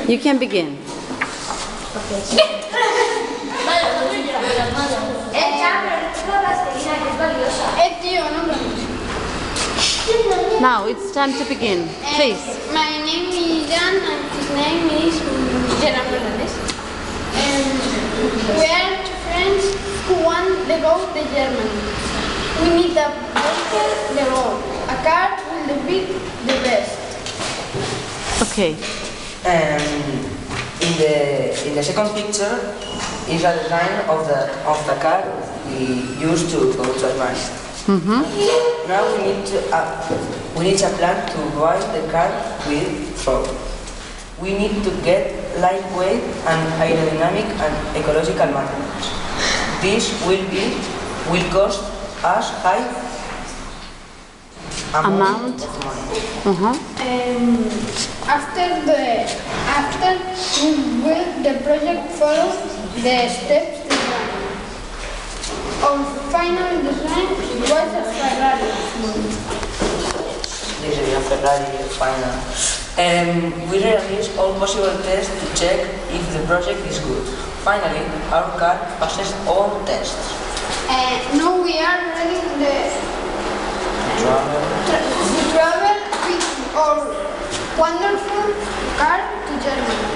You can begin. Now it's time to begin. Please. My name is Jan and his name is Gerard Fernandez. We are two friends who want to go to Germany. We need a vehicle, the road. A car will be the best. Okay. In the second picture is a design of the car we used to go to Germany. Now we need a plan to buy the car with road. We need to get lightweight and aerodynamic and ecological materials. This will cost us high amount of money. After we build the project, follow the steps designed. Our final design was a Ferrari. This is a Ferrari final. We realize all possible tests to check if the project is good. Finally, our car passes all tests. Now we are ready to travel with our wonderful car to Germany.